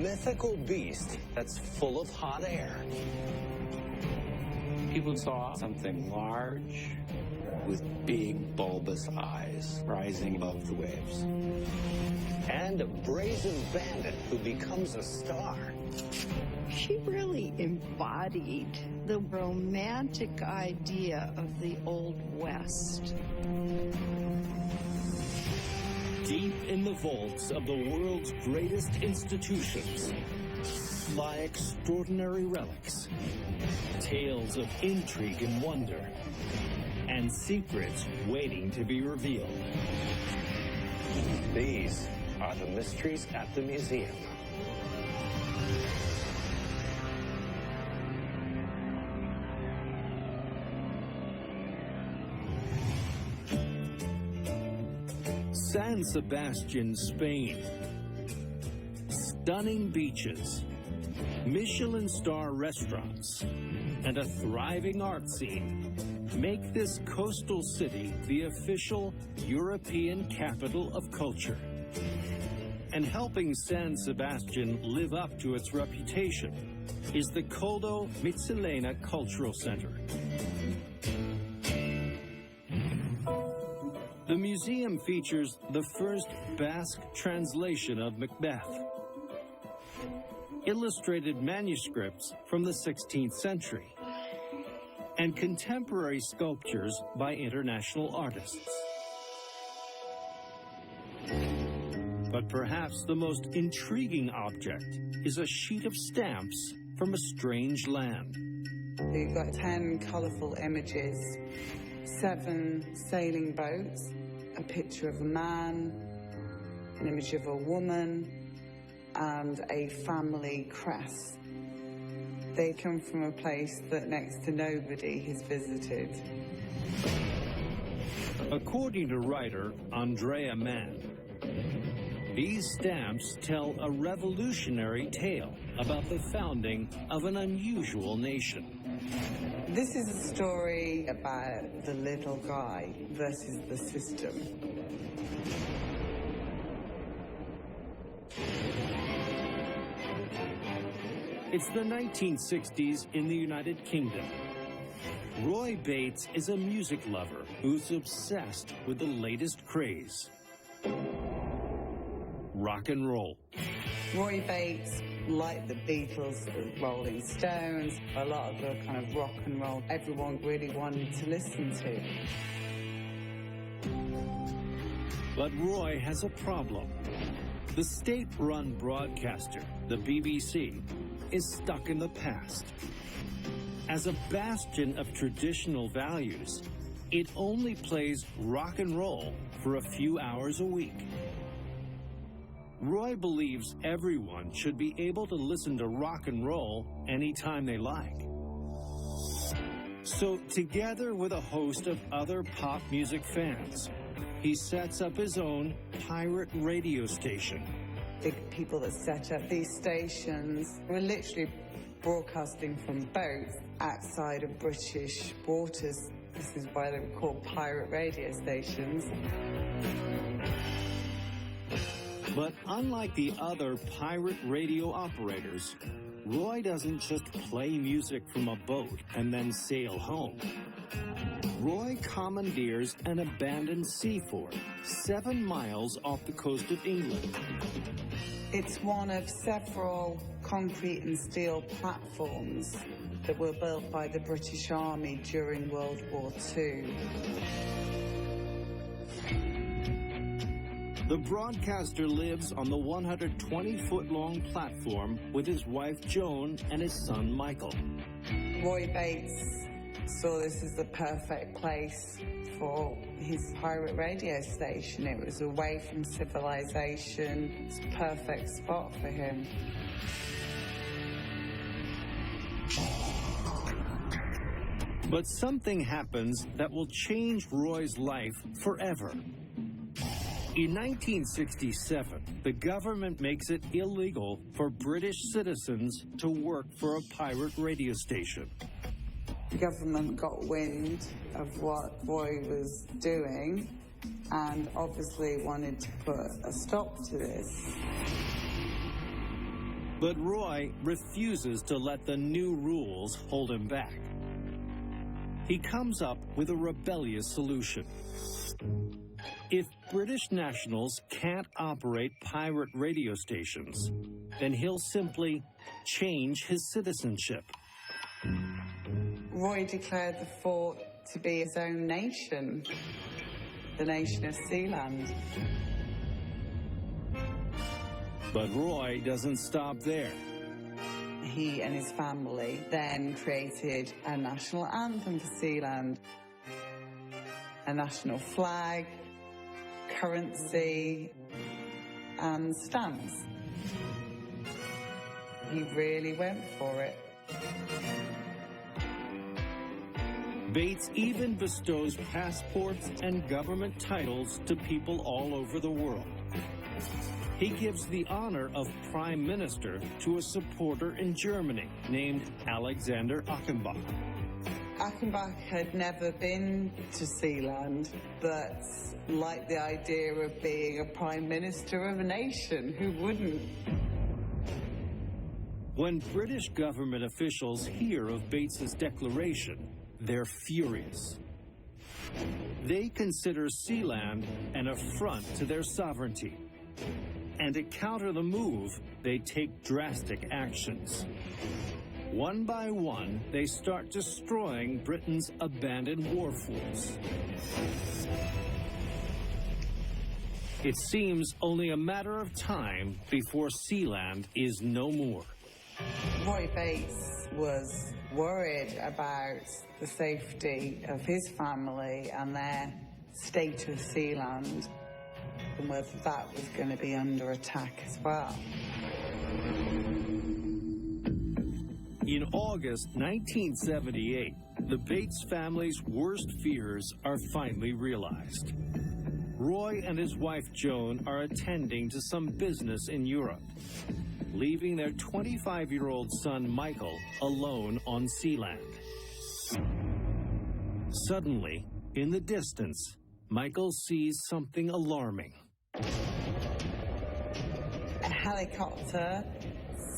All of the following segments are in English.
mythical beast that's full of hot air. People saw something large with big bulbous eyes rising above the waves. And a brazen bandit who becomes a star. She really embodied the romantic idea of the Old West. Deep in the vaults of the world's greatest institutions lie extraordinary relics, tales of intrigue and wonder, and secrets waiting to be revealed. These are the mysteries at the museum. San Sebastian, Spain. Stunning beaches, Michelin star restaurants, and a thriving art scene make this coastal city the official European capital of culture. And helping San Sebastian live up to its reputation is the Koldo Mitsilena Cultural Center. The museum features the first Basque translation of Macbeth, illustrated manuscripts from the 16th century, and contemporary sculptures by international artists. But perhaps the most intriguing object is a sheet of stamps from a strange land. You've got 10 colourful images, 7 sailing boats, a picture of a man, an image of a woman, and a family crest. They come from a place that next to nobody has visited. According to writer Andrea Mann, these stamps tell a revolutionary tale about the founding of an unusual nation. This is a story about the little guy versus the system. It's the 1960s in the United Kingdom. Roy Bates is a music lover who's obsessed with the latest craze: rock and roll. Roy Bates, like the Beatles, the Rolling Stones, a lot of the kind of rock and roll everyone really wanted to listen to. But Roy has a problem. The state-run broadcaster, the BBC, is stuck in the past. As a bastion of traditional values, it only plays rock and roll for a few hours a week. Roy believes everyone should be able to listen to rock and roll anytime they like. So, together with a host of other pop music fans, he sets up his own pirate radio station. The people that set up these stations were literally broadcasting from boats outside of British waters. This is why they were called pirate radio stations. But unlike the other pirate radio operators, Roy doesn't just play music from a boat and then sail home. Roy commandeers an abandoned sea fort 7 miles off the coast of England. It's one of several concrete and steel platforms that were built by the British Army during World War II. The broadcaster lives on the 120-foot-long platform with his wife Joan and his son Michael. Roy Bates saw this as the perfect place for his pirate radio station. It was away from civilization. It's a perfect spot for him. But something happens that will change Roy's life forever. In 1967, the government makes it illegal for British citizens to work for a pirate radio station. The government got wind of what Roy was doing and obviously wanted to put a stop to this. But Roy refuses to let the new rules hold him back. He comes up with a rebellious solution. If British nationals can't operate pirate radio stations, then he'll simply change his citizenship. Roy declared the fort to be his own nation, the Nation of Sealand. But Roy doesn't stop there. He and his family then created a national anthem for Sealand, a national flag, currency, and stamps. He really went for it. Bates even bestows passports and government titles to people all over the world. He gives the honor of Prime Minister to a supporter in Germany named Alexander Achenbach. Achenbach had never been to Sealand, but liked the idea of being a Prime Minister of a nation. Who wouldn't? When British government officials hear of Bates's declaration, they're furious. They consider Sealand an affront to their sovereignty. And to counter the move, they take drastic actions. One by one, they start destroying Britain's abandoned war forts. It seems only a matter of time before Sealand is no more. Roy Bates was worried about the safety of his family and their state of Sealand, and whether that was going to be under attack as well. In August 1978, the Bates family's worst fears are finally realized. Roy and his wife Joan are attending to some business in Europe, leaving their 25-year-old son Michael alone on Sealand. Suddenly, in the distance, Michael sees something alarming. A helicopter,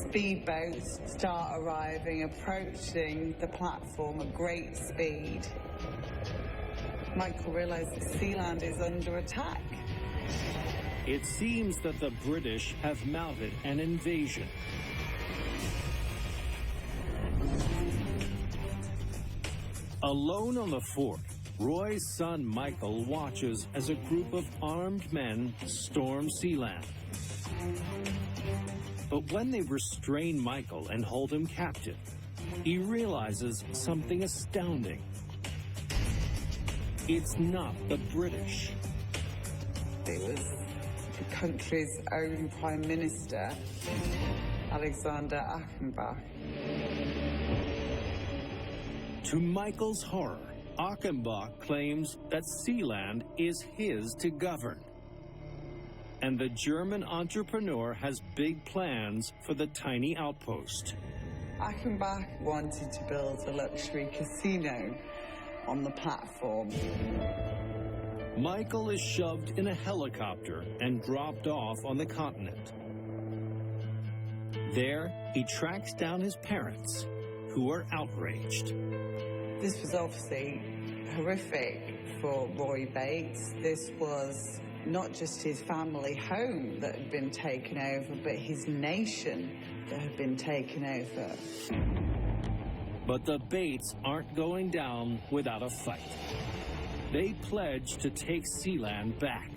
speedboats start arriving, approaching the platform at great speed. Michael realizes Sealand is under attack. It seems that the British have mounted an invasion. Alone on the fort, Roy's son Michael watches as a group of armed men storm Sealand. But when they restrain Michael and hold him captive, he realizes something astounding. It's not the British. It was the country's own Prime Minister, Alexander Achenbach. To Michael's horror, Achenbach claims that Sealand is his to govern. And the German entrepreneur has big plans for the tiny outpost. Achenbach wanted to build a luxury casino on the platform. Michael is shoved in a helicopter and dropped off on the continent. There, he tracks down his parents, who are outraged. This was obviously horrific for Roy Bates. This was not just his family home that had been taken over, but his nation that had been taken over. But the Bates aren't going down without a fight. They pledge to take Sealand back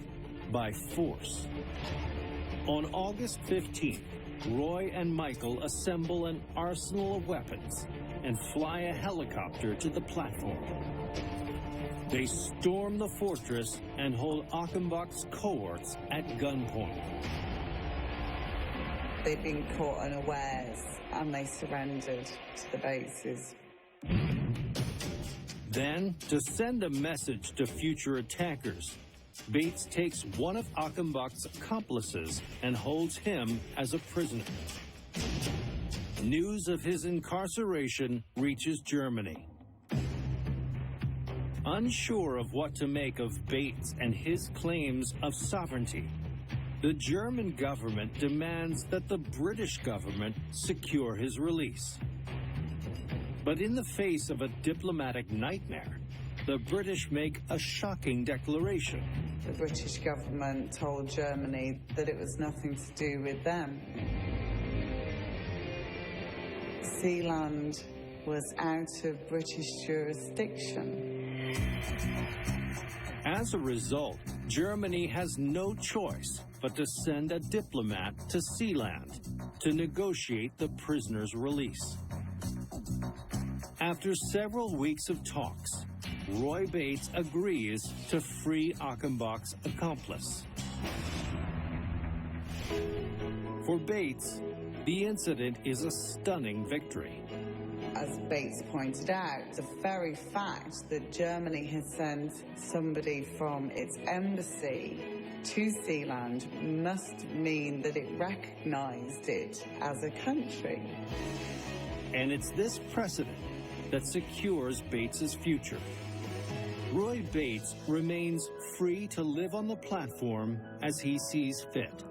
by force. On August 15th, Roy and Michael assemble an arsenal of weapons and fly a helicopter to the platform. They storm the fortress and hold Achenbach's cohorts at gunpoint. They'd been caught unawares and they surrendered to the Bateses. Then, to send a message to future attackers, Bates takes one of Achenbach's accomplices and holds him as a prisoner. News of his incarceration reaches Germany. Unsure of what to make of Bates and his claims of sovereignty, the German government demands that the British government secure his release. But in the face of a diplomatic nightmare, the British make a shocking declaration. The British government told Germany that it was nothing to do with them. Sealand was out of British jurisdiction. As a result, Germany has no choice but to send a diplomat to Sealand to negotiate the prisoner's release. After several weeks of talks, Roy Bates agrees to free Achenbach's accomplice. For Bates, the incident is a stunning victory. As Bates pointed out, the very fact that Germany has sent somebody from its embassy to Sealand must mean that it recognized it as a country. And it's this precedent that secures Bates's future. Roy Bates remains free to live on the platform as he sees fit.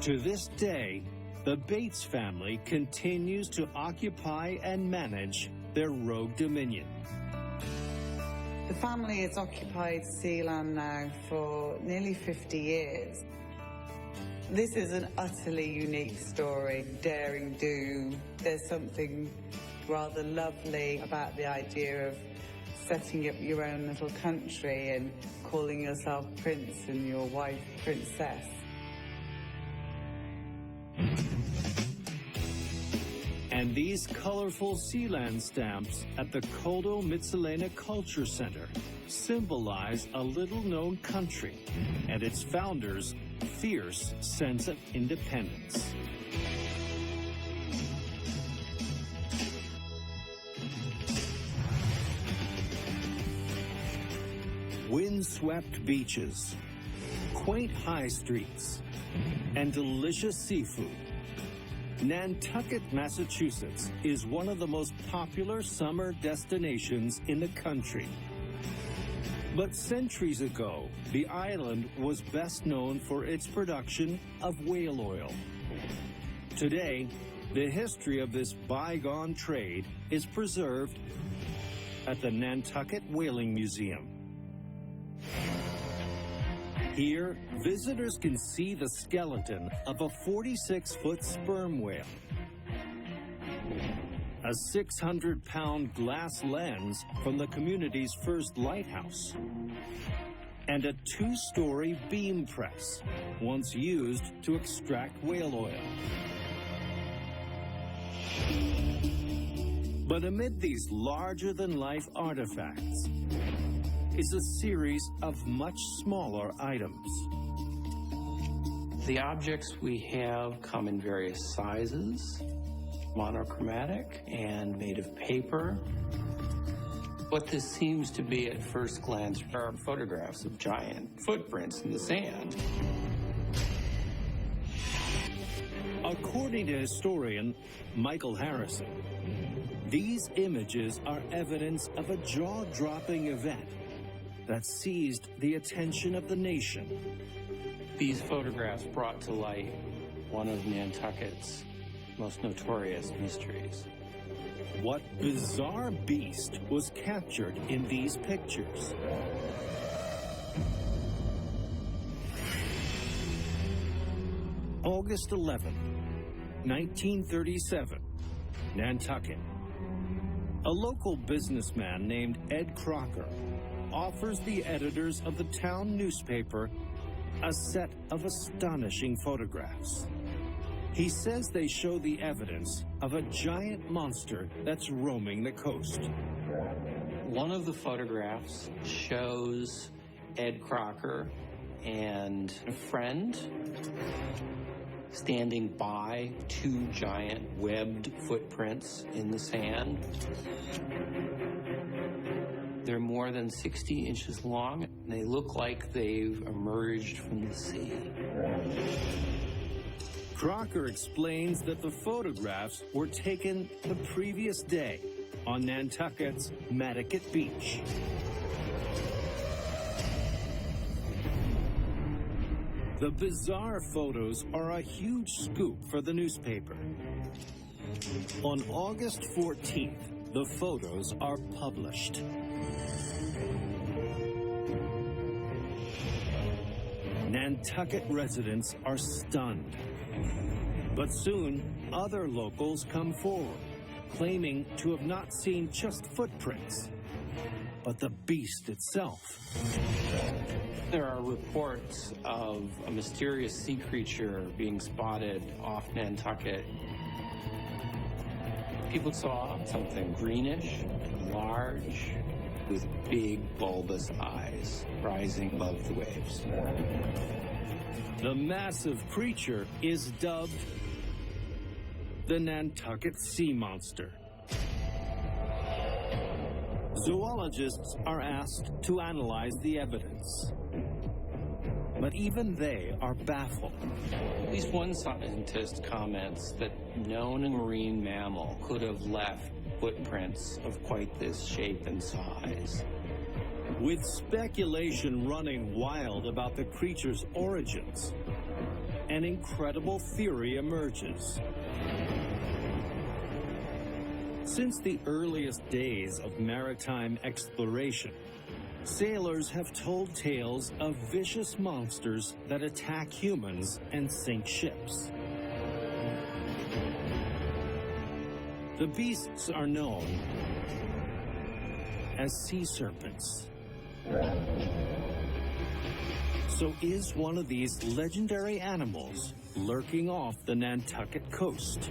To this day, the Bates family continues to occupy and manage their rogue dominion. The family has occupied Sealand now for nearly 50 years. This is an utterly unique story, daring do. There's something rather lovely about the idea of setting up your own little country and calling yourself prince and your wife princess. And these colorful Sealand stamps at the Kodo Mitsilena Culture Center symbolize a little-known country and its founders' fierce sense of independence. Windswept beaches, quaint high streets, and delicious seafood. Nantucket, Massachusetts is one of the most popular summer destinations in the country. But centuries ago, the island was best known for its production of whale oil. Today, the history of this bygone trade is preserved at the Nantucket Whaling Museum. Here, visitors can see the skeleton of a 46-foot sperm whale, a 600-pound glass lens from the community's first lighthouse, and a 2-story beam press, once used to extract whale oil. But amid these larger-than-life artifacts is a series of much smaller items. The objects we have come in various sizes, monochromatic and made of paper. What this seems to be at first glance are photographs of giant footprints in the sand. According to historian Michael Harrison, these images are evidence of a jaw-dropping event that seized the attention of the nation. These photographs brought to light one of Nantucket's most notorious mysteries. What bizarre beast was captured in these pictures? August 11, 1937, Nantucket. A local businessman named Ed Crocker offers the editors of the town newspaper a set of astonishing photographs. He says they show the evidence of a giant monster that's roaming the coast. One of the photographs shows Ed Crocker and a friend standing by 2 giant webbed footprints in the sand. They're more than 60 inches long, and they look like they've emerged from the sea. Crocker explains that the photographs were taken the previous day on Nantucket's Nantucket Beach. The bizarre photos are a huge scoop for the newspaper. On August 14th, the photos are published. Nantucket residents are stunned. But soon, other locals come forward, claiming to have not seen just footprints, but the beast itself. There are reports of a mysterious sea creature being spotted off Nantucket. People saw something greenish, large, with big bulbous eyes rising above the waves. The massive creature is dubbed the Nantucket Sea Monster. Zoologists are asked to analyze the evidence, but even they are baffled. At least one scientist comments that no marine mammal could have left footprints of quite this shape and size. With speculation running wild about the creature's origins, an incredible theory emerges. Since the earliest days of maritime exploration, sailors have told tales of vicious monsters that attack humans and sink ships. The beasts are known as sea serpents. So is one of these legendary animals lurking off the Nantucket coast?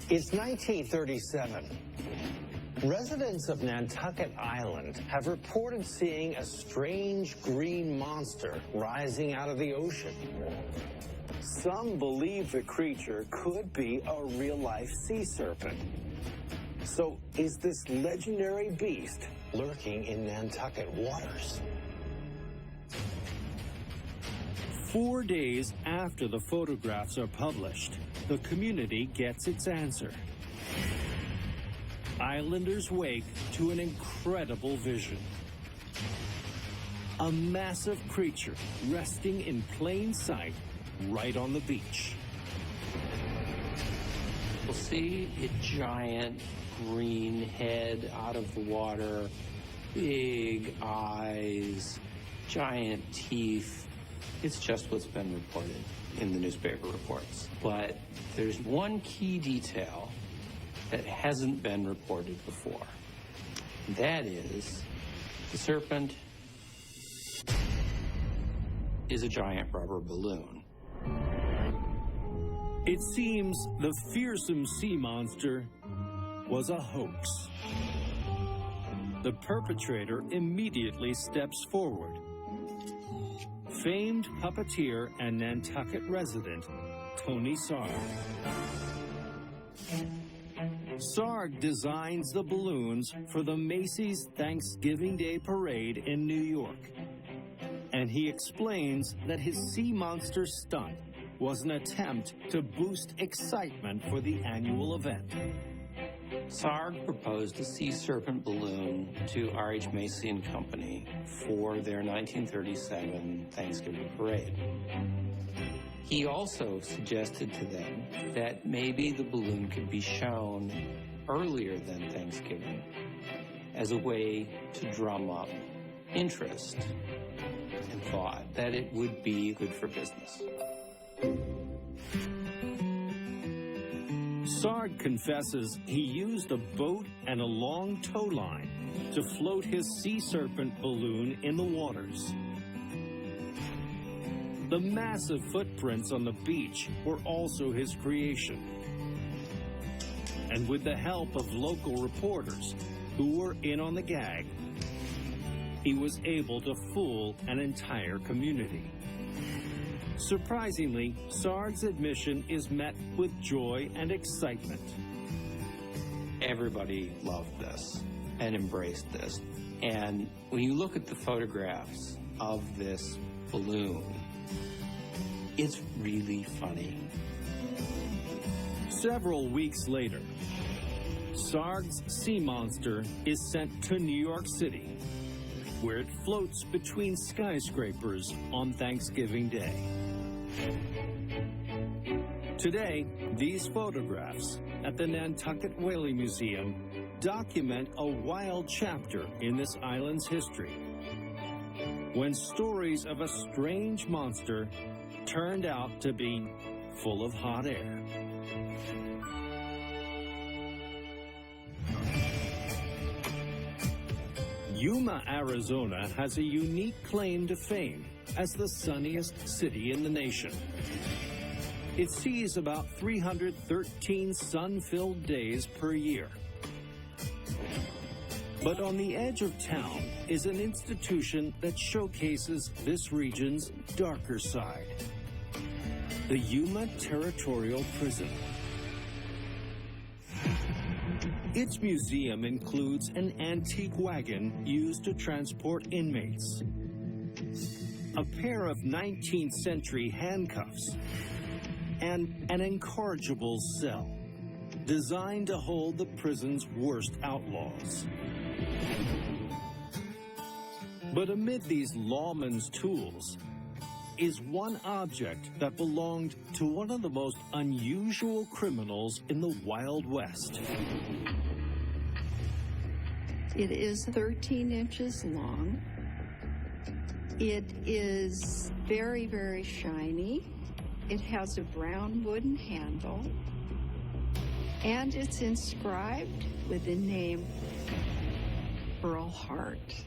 It's 1937. Residents of Nantucket Island have reported seeing a strange green monster rising out of the ocean. Some believe the creature could be a real-life sea serpent. So is this legendary beast lurking in Nantucket waters? 4 days after the photographs are published, the community gets its answer. Islanders wake to an incredible vision. A massive creature resting in plain sight right on the beach. We'll see a giant green head out of the water, big eyes, giant teeth. It's just what's been reported in the newspaper reports. But there's one key detail that hasn't been reported before. That is, the serpent is a giant rubber balloon. It seems the fearsome sea monster was a hoax. The perpetrator immediately steps forward. Famed puppeteer and Nantucket resident, Tony Sarg. Sarg designs the balloons for the Macy's Thanksgiving Day Parade in New York. And he explains that his sea monster stunt was an attempt to boost excitement for the annual event. Sarg proposed a sea serpent balloon to R.H. Macy and Company for their 1937 Thanksgiving parade. He also suggested to them that maybe the balloon could be shown earlier than Thanksgiving as a way to drum up interest, and thought that it would be good for business. Sarg confesses he used a boat and a long tow line to float his sea serpent balloon in the waters. The massive footprints on the beach were also his creation. And with the help of local reporters who were in on the gag, he was able to fool an entire community. Surprisingly, Sarg's admission is met with joy and excitement. Everybody loved this and embraced this. And when you look at the photographs of this balloon, it's really funny. Several weeks later, Sarg's Sea Monster is sent to New York City, where it floats between skyscrapers on Thanksgiving Day. Today, these photographs at the Nantucket Whaling Museum document a wild chapter in this island's history, when stories of a strange monster turned out to be full of hot air. Yuma, Arizona has a unique claim to fame as the sunniest city in the nation. It sees about 313 sun-filled days per year. But on the edge of town is an institution that showcases this region's darker side: the Yuma Territorial Prison. Its museum includes an antique wagon used to transport inmates, a pair of 19th century handcuffs, and an incorrigible cell designed to hold the prison's worst outlaws. But amid these lawmen's tools is one object that belonged to one of the most unusual criminals in the Wild West. It is 13 inches long. It is very, very shiny. It has a brown wooden handle, and it's inscribed with the name Pearl Hart.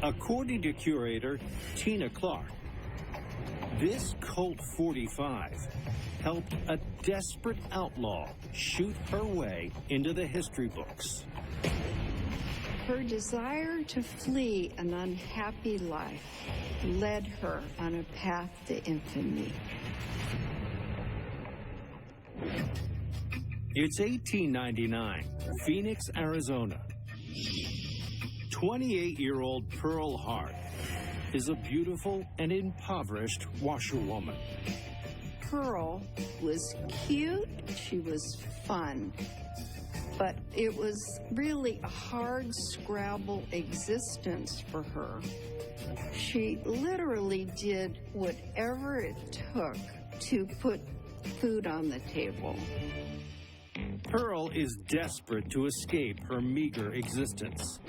According to curator Tina Clark, this Colt 45 helped a desperate outlaw shoot her way into the history books. Her desire to flee an unhappy life led her on a path to infamy. It's 1899, Phoenix, Arizona. 28-year-old Pearl Hart is a beautiful and impoverished washerwoman. Pearl was cute, she was fun, but it was really a hard scrabble existence for her. She literally did whatever it took to put food on the table. Pearl is desperate to escape her meager existence.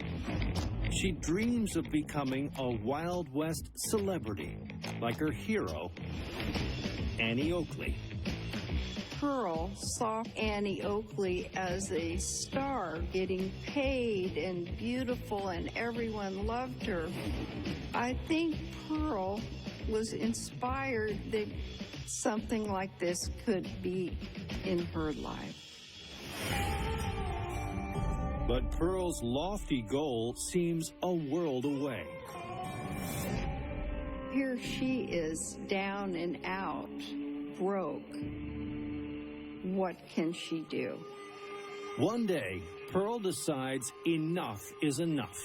She dreams of becoming a Wild West celebrity, like her hero, Annie Oakley. Pearl saw Annie Oakley as a star, getting paid and beautiful, and everyone loved her. I think Pearl was inspired that something like this could be in her life. But Pearl's lofty goal seems a world away. Here she is, down and out, broke. What can she do? One day, Pearl decides enough is enough.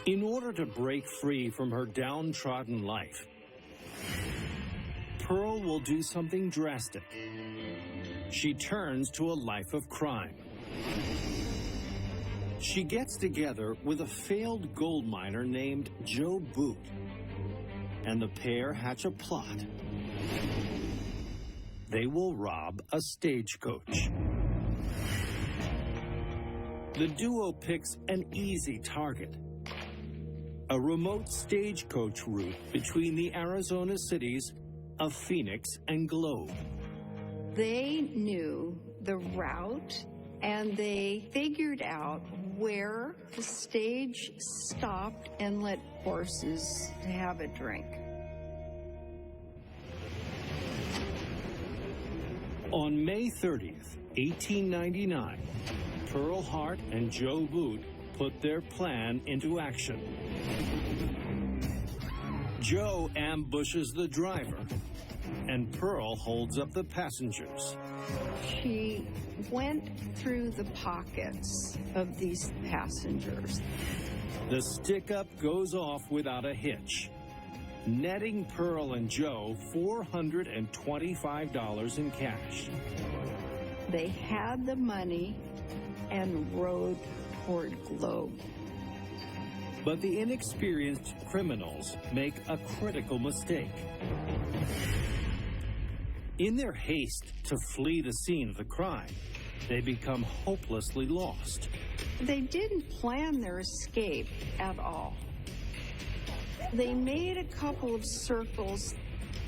In order to break free from her downtrodden life, Pearl will do something drastic. She turns to a life of crime. She gets together with a failed gold miner named Joe Boot, and the pair hatch a plot. They will rob a stagecoach. The duo picks an easy target: a remote stagecoach route between the Arizona cities of Phoenix and Globe. They knew the route, and they figured out where the stage stopped and let horses have a drink. On May 30th, 1899, Pearl Hart and Joe Boot put their plan into action. Joe ambushes the driver, and Pearl holds up the passengers. She went through the pockets of these passengers. The stick-up goes off without a hitch, netting Pearl and Joe $425 in cash. They had the money and rode toward Globe. But the inexperienced criminals make a critical mistake. In their haste to flee the scene of the crime, they become hopelessly lost. They didn't plan their escape at all. They made a couple of circles,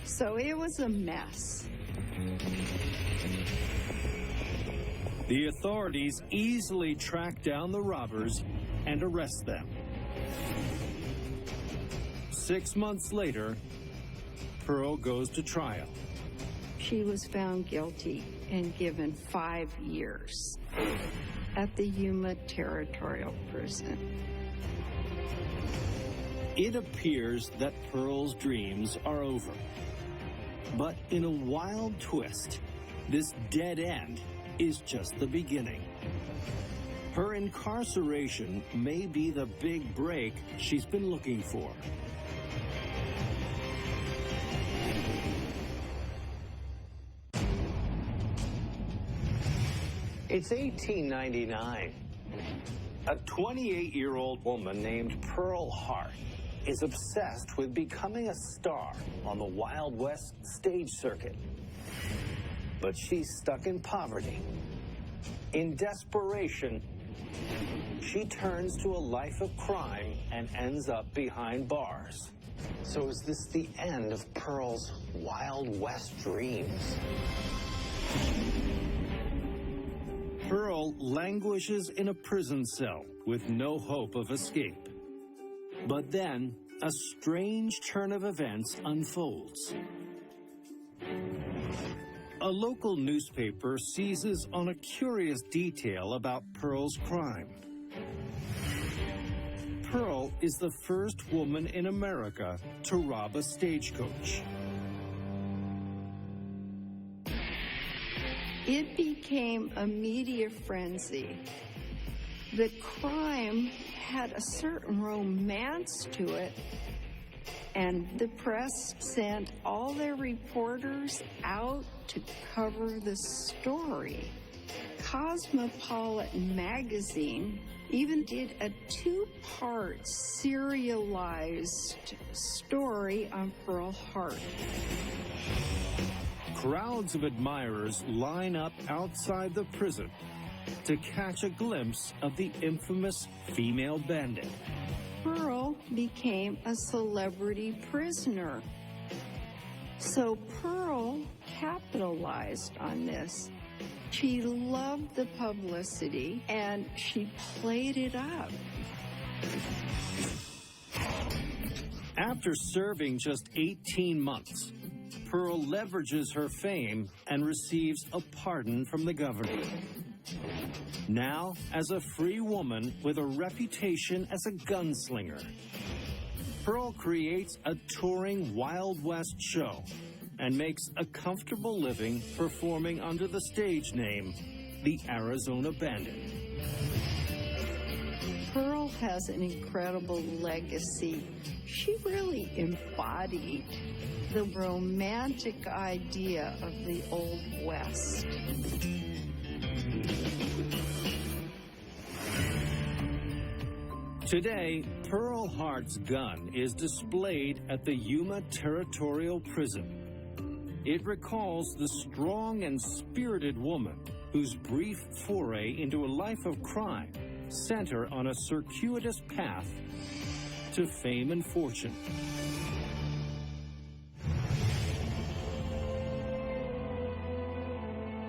so it was a mess. The authorities easily track down the robbers and arrest them. 6 months later, Pearl goes to trial. She was found guilty and given 5 years at the Yuma Territorial Prison. It appears that Pearl's dreams are over. But in a wild twist, this dead end is just the beginning. Her incarceration may be the big break she's been looking for. It's 1899. A 28-year-old woman named Pearl Hart is obsessed with becoming a star on the Wild West stage circuit. But she's stuck in poverty. In desperation, she turns to a life of crime and ends up behind bars. So is this the end of Pearl's Wild West dreams? Pearl languishes in a prison cell with no hope of escape. But then, a strange turn of events unfolds. A local newspaper seizes on a curious detail about Pearl's crime. Pearl is the first woman in America to rob a stagecoach. It became a media frenzy. The crime had a certain romance to it, and the press sent all their reporters out to cover the story. Cosmopolitan magazine even did a 2-part serialized story on Pearl Hart. Crowds of admirers line up outside the prison to catch a glimpse of the infamous female bandit. Pearl became a celebrity prisoner. So Pearl capitalized on this. She loved the publicity and she played it up. After serving just 18 months, Pearl leverages her fame and receives a pardon from the governor. Now, as a free woman with a reputation as a gunslinger, Pearl creates a touring Wild West show and makes a comfortable living performing under the stage name, the Arizona Bandit. Pearl has an incredible legacy. She really embodied the romantic idea of the Old West. Today, Pearl Hart's gun is displayed at the Yuma Territorial Prison. It recalls the strong and spirited woman whose brief foray into a life of crime sent her on a circuitous path to fame and fortune.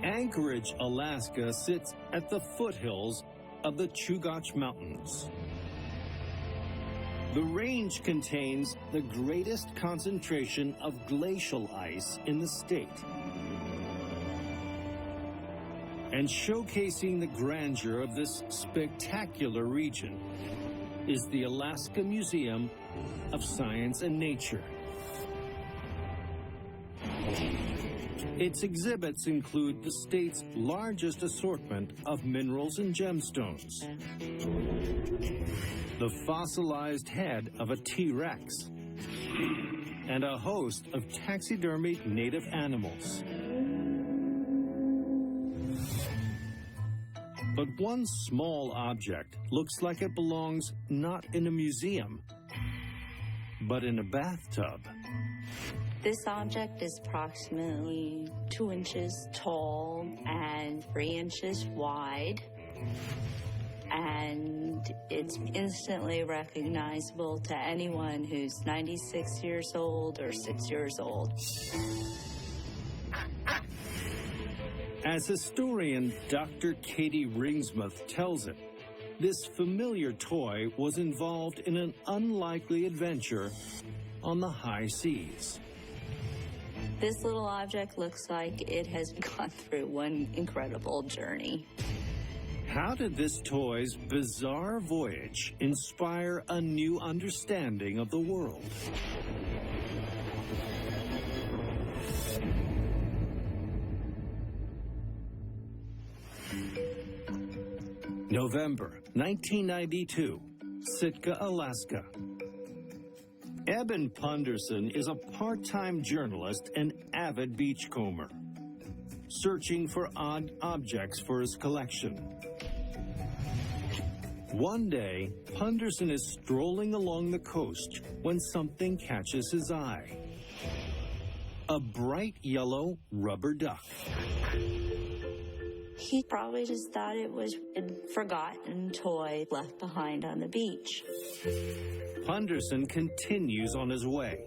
Anchorage, Alaska sits at the foothills of the Chugach Mountains. The range contains the greatest concentration of glacial ice in the state. And showcasing the grandeur of this spectacular region is the Alaska Museum of Science and Nature. Its exhibits include the state's largest assortment of minerals and gemstones, the fossilized head of a T-Rex, and a host of taxidermied native animals. But one small object looks like it belongs not in a museum, but in a bathtub. This object is approximately 2 inches tall and 3 inches wide. And it's instantly recognizable to anyone who's 96 years old or 6 years old. As historian Dr. Katie Ringsmouth tells it, this familiar toy was involved in an unlikely adventure on the high seas. This little object looks like it has gone through one incredible journey. How did this toy's bizarre voyage inspire a new understanding of the world? November 1992, Sitka, Alaska. Eben Punderson is a part-time journalist and avid beachcomber, searching for odd objects for his collection. One day, Punderson is strolling along the coast when something catches his eye. A bright yellow rubber duck. He probably just thought it was a forgotten toy left behind on the beach. Punderson continues on his way.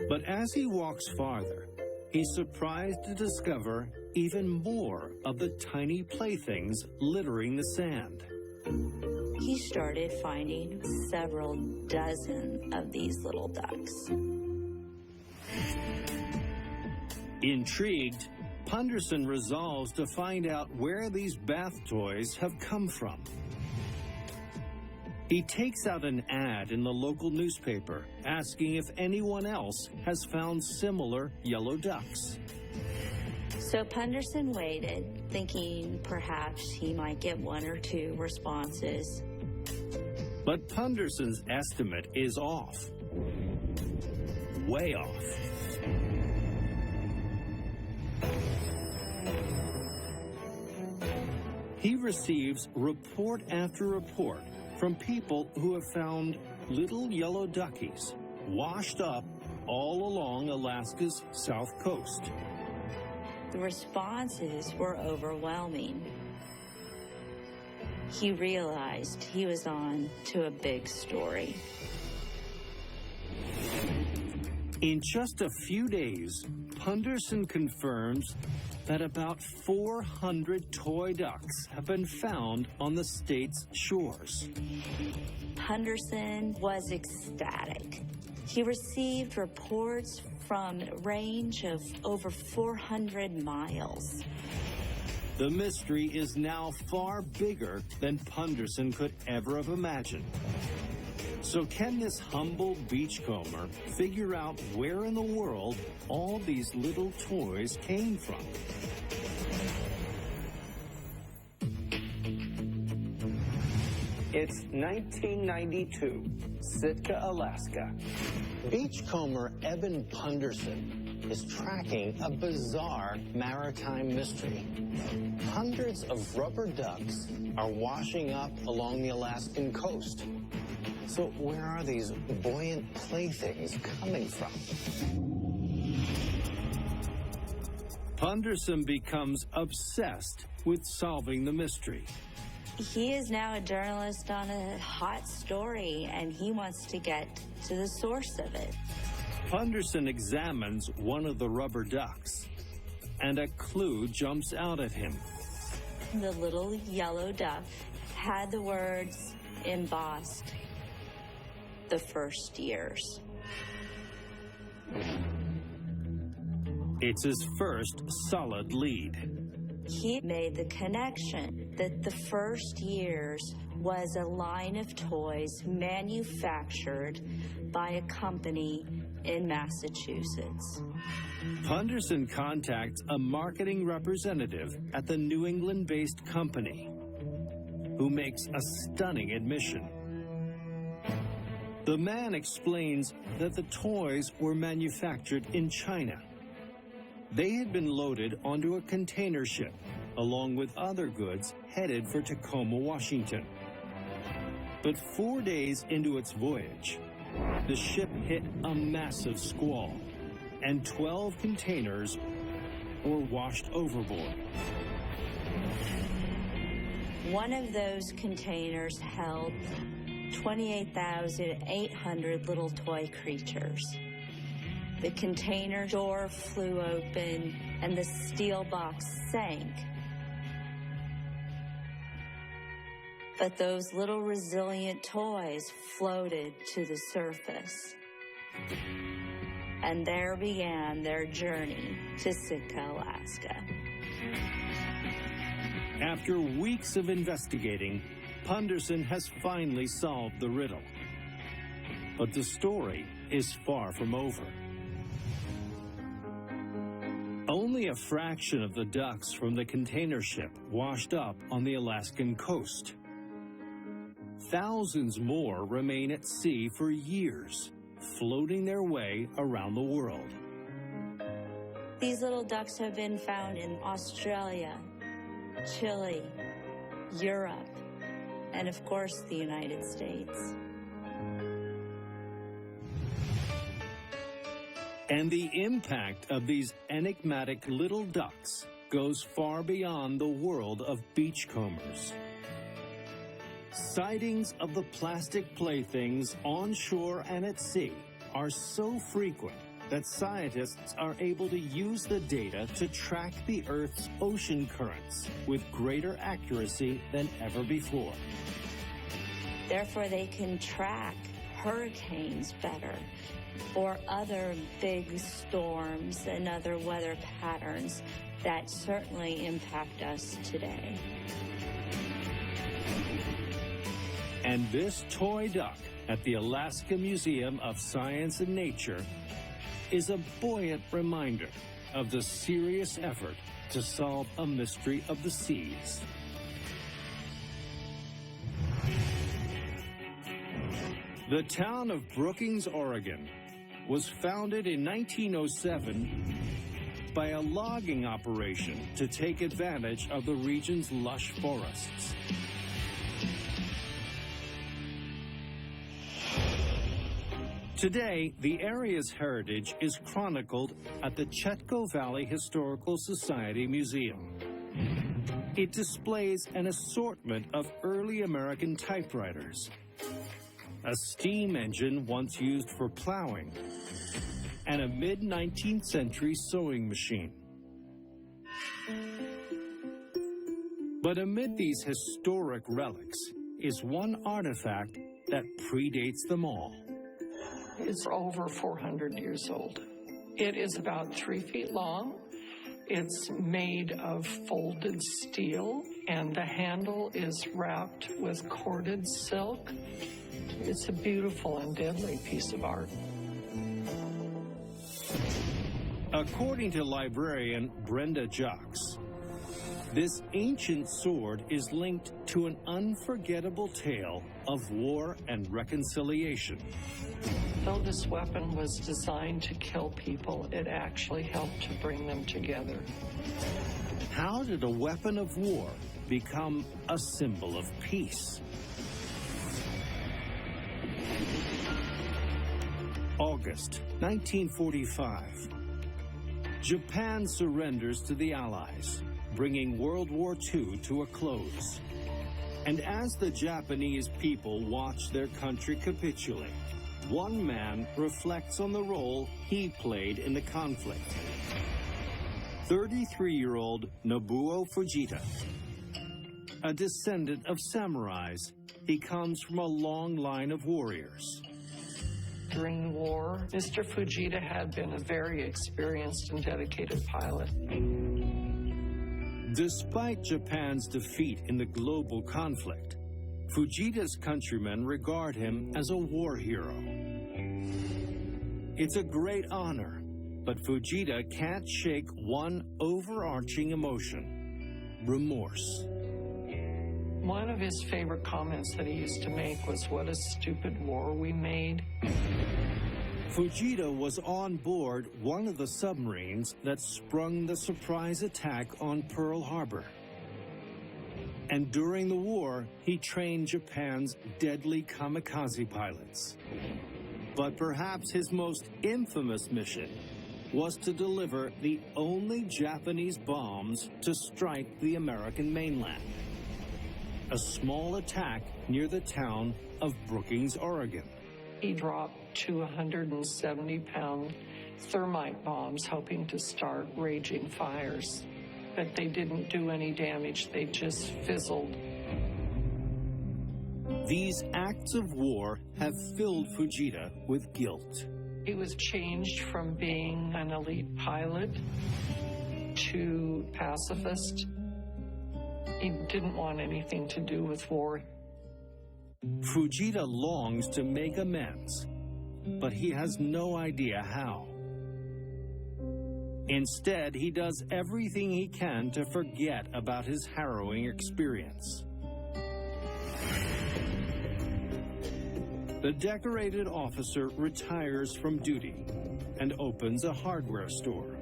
But as he walks farther, he's surprised to discover even more of the tiny playthings littering the sand. He started finding several dozen of these little ducks. Intrigued, Punderson resolves to find out where these bath toys have come from. He takes out an ad in the local newspaper asking if anyone else has found similar yellow ducks. So Punderson waited, thinking perhaps he might get 1 or 2 responses. But Punderson's estimate is off. Way off. He receives report after report from people who have found little yellow duckies washed up all along Alaska's south coast. The responses were overwhelming. He realized he was on to a big story. In just a few days, Punderson confirms that about 400 toy ducks have been found on the state's shores. Punderson was ecstatic. He received reports from a range of over 400 miles. The mystery is now far bigger than Punderson could ever have imagined. So can this humble beachcomber figure out where in the world all these little toys came from? It's 1992, Sitka, Alaska. Beachcomber Eben Punderson is tracking a bizarre maritime mystery. Hundreds of rubber ducks are washing up along the Alaskan coast. So where are these buoyant playthings coming from? Punderson becomes obsessed with solving the mystery. He is now a journalist on a hot story, and he wants to get to the source of it. Punderson examines one of the rubber ducks, and a clue jumps out at him. The little yellow duck had the words embossed, "The first years." It's his first solid lead. He made the connection that the first years was a line of toys manufactured by a company in Massachusetts. Punderson contacts a marketing representative at the New England-based company, who makes a stunning admission. The man explains that the toys were manufactured in China. They had been loaded onto a container ship along with other goods headed for Tacoma, Washington. But 4 days into its voyage, the ship hit a massive squall, and 12 containers were washed overboard. One of those containers held 28,800 little toy creatures. The container door flew open and the steel box sank. But those little resilient toys floated to the surface. And there began their journey to Sitka, Alaska. After weeks of investigating, Punderson has finally solved the riddle. But the story is far from over. Only a fraction of the ducks from the container ship washed up on the Alaskan coast. Thousands more remain at sea for years, floating their way around the world. These little ducks have been found in Australia, Chile, Europe, and of course the United States. And the impact of these enigmatic little ducks goes far beyond the world of beachcombers. Sightings of the plastic playthings on shore and at sea are so frequent that scientists are able to use the data to track the Earth's ocean currents with greater accuracy than ever before. Therefore, they can track hurricanes better, or other big storms and other weather patterns that certainly impact us today. And this toy duck at the Alaska Museum of Science and Nature is a buoyant reminder of the serious effort to solve a mystery of the seas. The town of Brookings, Oregon, was founded in 1907 by a logging operation to take advantage of the region's lush forests. Today, the area's heritage is chronicled at the Chetco Valley Historical Society Museum. It displays an assortment of early American typewriters, a steam engine once used for plowing, and a mid-19th century sewing machine. But amid these historic relics is one artifact that predates them all. It's over 400 years old. It is about 3 feet long. It's made of folded steel, and the handle is wrapped with corded silk. It's a beautiful and deadly piece of art. According to librarian Brenda Jocks, this ancient sword is linked to an unforgettable tale of war and reconciliation. Though this weapon was designed to kill people, it actually helped to bring them together. How did a weapon of war become a symbol of peace? August 1945. Japan surrenders to the Allies, bringing World War II to a close. And as the Japanese people watch their country capitulate, one man reflects on the role he played in the conflict. 33-year-old Nobuo Fujita. A descendant of samurais, he comes from a long line of warriors. During the war, Mr. Fujita had been a very experienced and dedicated pilot. Despite Japan's defeat in the global conflict, Fujita's countrymen regard him as a war hero. It's a great honor, but Fujita can't shake one overarching emotion: remorse. One of his favorite comments that he used to make was, "What a stupid war we made." Fujita was on board one of the submarines that sprung the surprise attack on Pearl Harbor. And during the war, he trained Japan's deadly kamikaze pilots. But perhaps his most infamous mission was to deliver the only Japanese bombs to strike the American mainland. A small attack near the town of Brookings, Oregon. He dropped 270-pound thermite bombs, hoping to start raging fires. But they didn't do any damage, they just fizzled. These acts of war have filled Fujita with guilt. He was changed from being an elite pilot to pacifist. He didn't want anything to do with war. Fujita longs to make amends, but he has no idea how. Instead, he does everything he can to forget about his harrowing experience. The decorated officer retires from duty and opens a hardware store.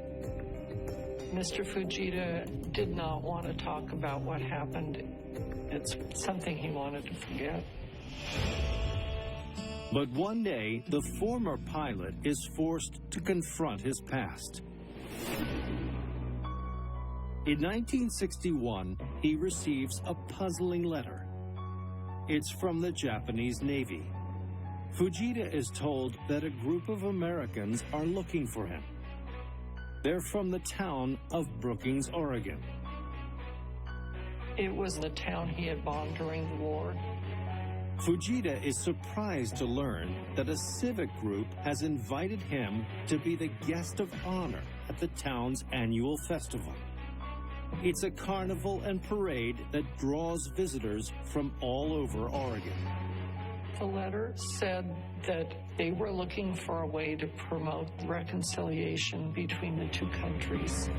Mr. Fujita did not want to talk about what happened. It's something he wanted to forget. But one day, the former pilot is forced to confront his past. In 1961, he receives a puzzling letter. It's from the Japanese Navy. Fujita is told that a group of Americans are looking for him. They're from the town of Brookings, Oregon. It was the town he had bombed during the war. Fujita is surprised to learn that a civic group has invited him to be the guest of honor at the town's annual festival. It's a carnival and parade that draws visitors from all over Oregon. The letter said that they were looking for a way to promote reconciliation between the two countries.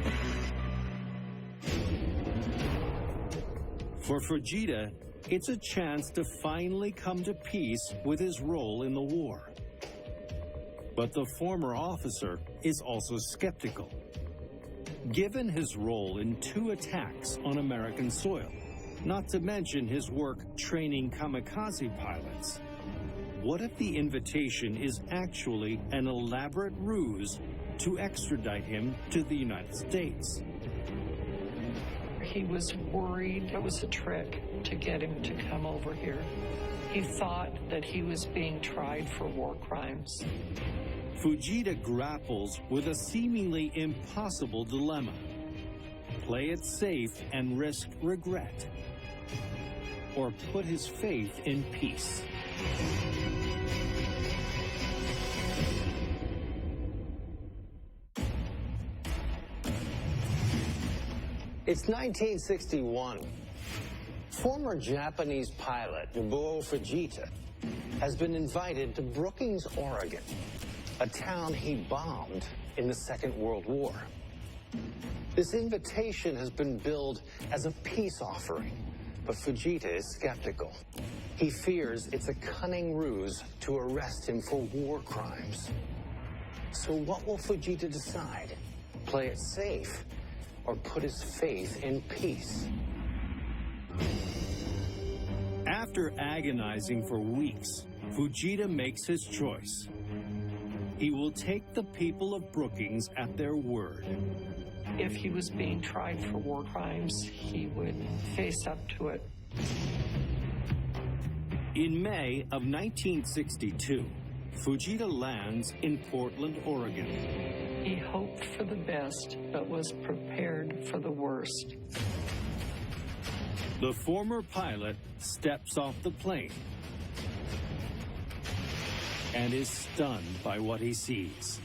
For Fujita, it's a chance to finally come to peace with his role in the war. But the former officer is also skeptical. Given his role in 2 attacks on American soil, not to mention his work training kamikaze pilots, what if the invitation is actually an elaborate ruse to extradite him to the United States? He was worried it was a trick to get him to come over here. He thought that he was being tried for war crimes. Fujita grapples with a seemingly impossible dilemma. Play it safe and risk regret, or put his faith in peace. It's 1961. Former Japanese pilot Nobuo Fujita has been invited to Brookings, Oregon, a town he bombed in the Second World War. This invitation has been billed as a peace offering, but Fujita is skeptical. He fears it's a cunning ruse to arrest him for war crimes. So what will Fujita decide? Play it safe or put his faith in peace? After agonizing for weeks, Fujita makes his choice. He will take the people of Brookings at their word. If he was being tried for war crimes, he would face up to it. In May of 1962, Fujita lands in Portland, Oregon. He hoped for the best, but was prepared for the worst. The former pilot steps off the plane and is stunned by what he sees.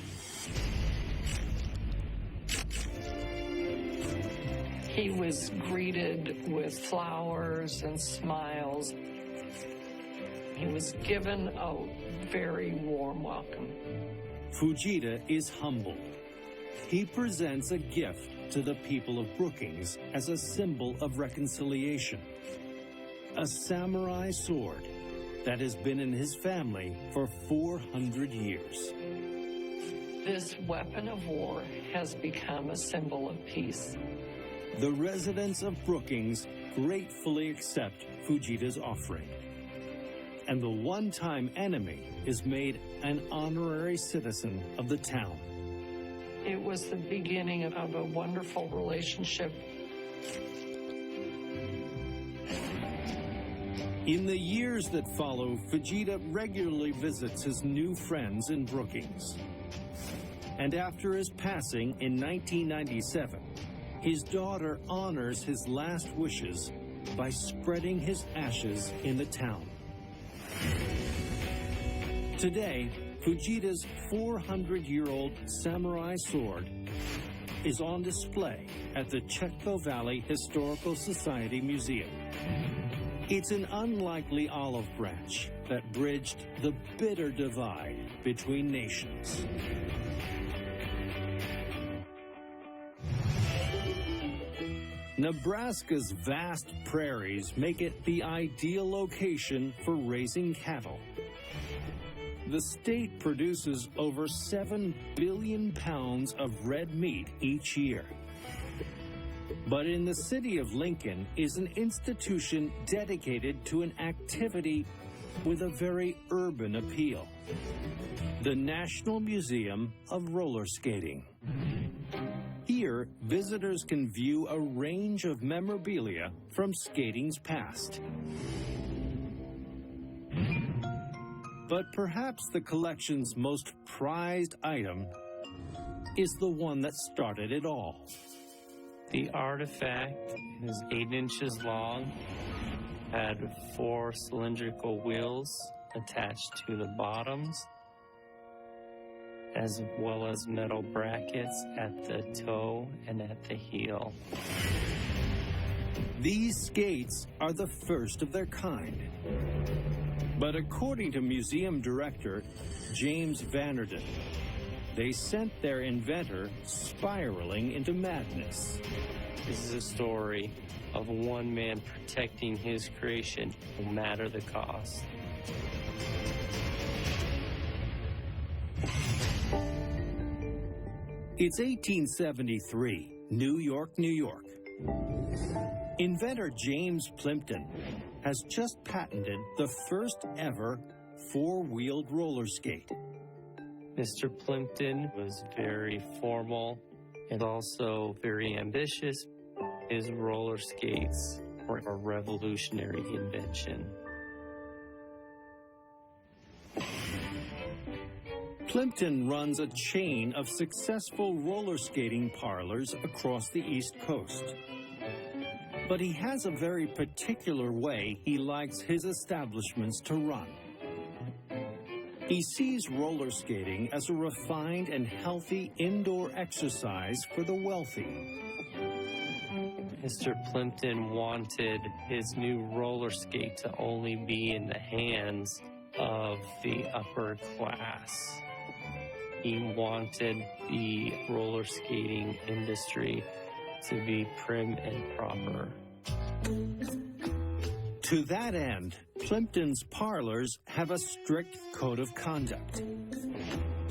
He was greeted with flowers and smiles. He was given a very warm welcome. Fujita is humbled. He presents a gift to the people of Brookings as a symbol of reconciliation. A samurai sword that has been in his family for 400 years. This weapon of war has become a symbol of peace. The residents of Brookings gratefully accept Fujita's offering. And the one-time enemy is made an honorary citizen of the town. It was the beginning of a wonderful relationship. In the years that follow, Fujita regularly visits his new friends in Brookings. And after his passing in 1997, his daughter honors his last wishes by spreading his ashes in the town. Today, Fujita's 400-year-old samurai sword is on display at the Chetco Valley Historical Society Museum. It's an unlikely olive branch that bridged the bitter divide between nations. Nebraska's vast prairies make it the ideal location for raising cattle. The state produces over 7 billion pounds of red meat each year. But in the city of Lincoln is an institution dedicated to an activity with a very urban appeal: the National Museum of Roller Skating. Here, visitors can view a range of memorabilia from skating's past. But perhaps the collection's most prized item is the one that started it all. The artifact is 8 inches long, had 4 cylindrical wheels attached to the bottoms, as well as metal brackets at the toe and at the heel. These skates are the first of their kind. But according to museum director James Vanderden, they sent their inventor spiraling into madness. This is a story of one man protecting his creation, no matter the cost. It's 1873, New York, New York. Inventor James Plimpton has just patented the first ever 4-wheeled roller skate. Mr. Plimpton was very formal and also very ambitious. His roller skates were a revolutionary invention. Plimpton runs a chain of successful roller skating parlors across the East Coast. But he has a very particular way he likes his establishments to run. He sees roller skating as a refined and healthy indoor exercise for the wealthy. Mr. Plimpton wanted his new roller skate to only be in the hands of the upper class. He wanted the roller skating industry to be prim and proper. To that end, Plimpton's parlors have a strict code of conduct.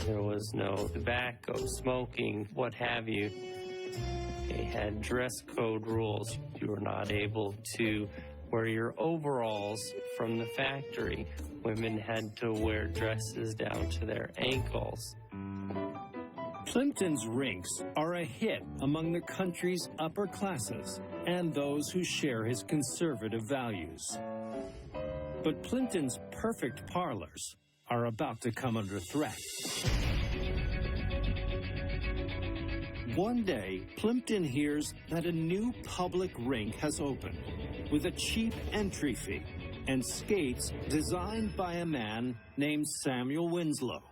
There was no tobacco, smoking, what have you. They had dress code rules. You were not able to wear your overalls from the factory. Women had to wear dresses down to their ankles. Plimpton's rinks are a hit among the country's upper classes and those who share his conservative values. But Plimpton's perfect parlors are about to come under threat. One day, Plimpton hears that a new public rink has opened with a cheap entry fee and skates designed by a man named Samuel Winslow.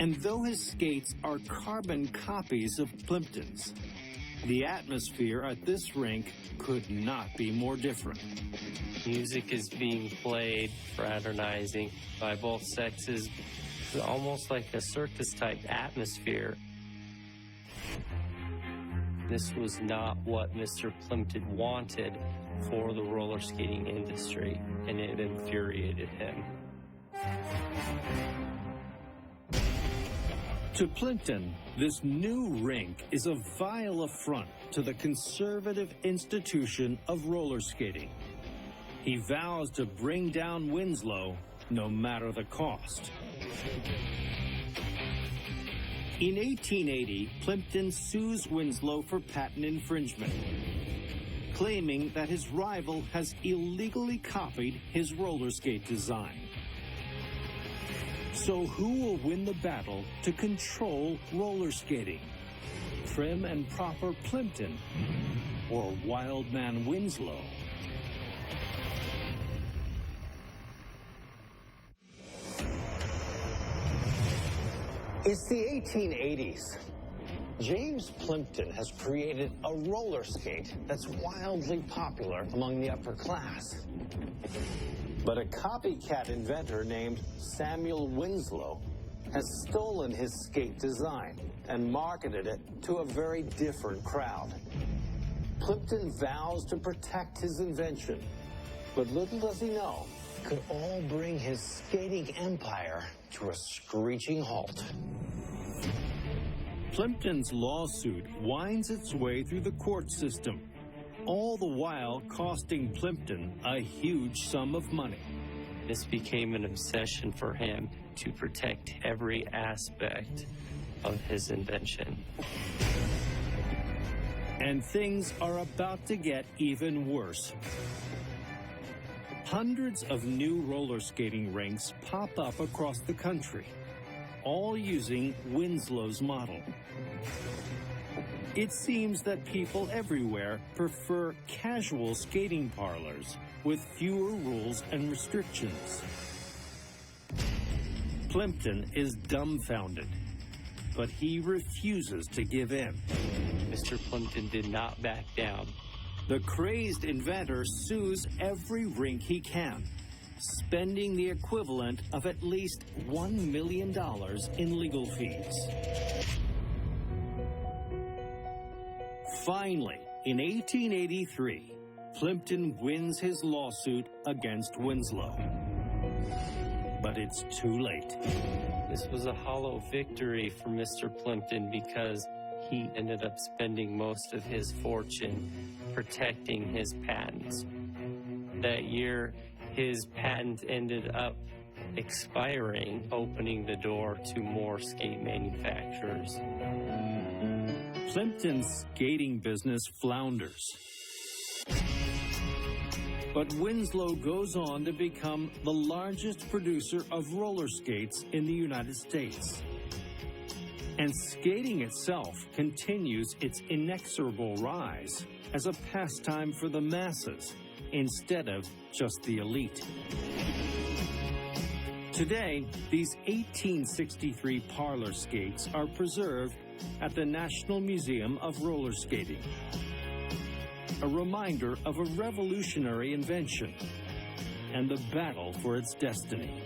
And though his skates are carbon copies of Plimpton's, the atmosphere at this rink could not be more different. Music is being played, fraternizing by both sexes. It's almost like a circus-type atmosphere. This was not what Mr. Plimpton wanted for the roller skating industry, and it infuriated him. To Plimpton, this new rink is a vile affront to the conservative institution of roller skating. He vows to bring down Winslow no matter the cost. In 1880, Plimpton sues Winslow for patent infringement, claiming that his rival has illegally copied his roller skate design. So who will win the battle to control roller skating? Prim and proper Plimpton or wild man Winslow? It's the 1880s. James Plimpton has created a roller skate that's wildly popular among the upper class. But a copycat inventor named Samuel Winslow has stolen his skate design and marketed it to a very different crowd. Plimpton vows to protect his invention, but little does he know, it could all bring his skating empire to a screeching halt. Plimpton's lawsuit winds its way through the court system, all the while costing Plimpton a huge sum of money. This became an obsession for him to protect every aspect of his invention. And things are about to get even worse. Hundreds of new roller skating rinks pop up across the country, all using Winslow's model. It seems that people everywhere prefer casual skating parlors with fewer rules and restrictions. Plimpton is dumbfounded, but he refuses to give in. Mr. Plimpton did not back down. The crazed inventor sues every rink he can, spending the equivalent of at least $1 million in legal fees. Finally, in 1883, Plimpton wins his lawsuit against Winslow. But it's too late. This was a hollow victory for Mr. Plimpton because he ended up spending most of his fortune protecting his patents. That year, his patent ended up expiring, opening the door to more skate manufacturers. Plimpton's skating business flounders. But Winslow goes on to become the largest producer of roller skates in the United States. And skating itself continues its inexorable rise as a pastime for the masses instead of just the elite. Today, these 1863 parlor skates are preserved at the National Museum of Roller Skating. A reminder of a revolutionary invention and the battle for its destiny.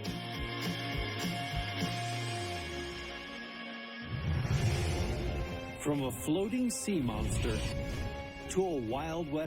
From a floating sea monster to a Wild West